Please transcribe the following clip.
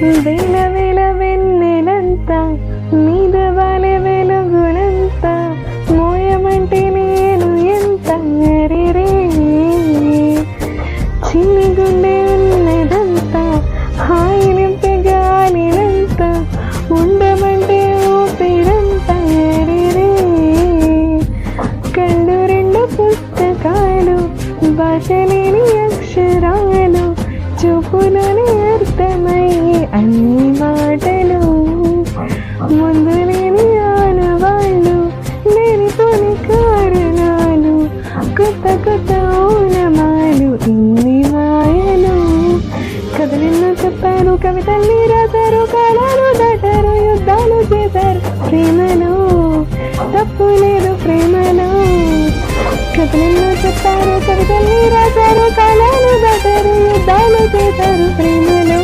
వేల వేల వెన్నెలంతా మీద వాలే వెలుగులంతా మోయమంటే నేను ఎంత రే చిన్ని గుండె ఉన్నదంతా హాయి నింపే గాలినంతా ఉండమంటే ఊపిరంతా రే కళ్ళు రెండు పుస్తకాలు భాష లేని అక్షరాలు చూపులోని అర్థమయ్యే అన్ని మాటలు ముందు లేని ఆనవాళ్ళు లేనిపోని కారణాలు కొత్త కొత్త ఓనమాలు ఇన్ని మాయలు కథలెన్నో చెప్పారు కవితల్ని రాశారు కాలాలు దాటారు యుద్ధాలు చేశారు ప్రేమలో తప్పు లేదు ప్రేమలో కథలెన్నో చెప్పారు కవితల్ని రాశారు కాలాలు దాటారు యుద్ధాలు చేశారు ప్రేమలో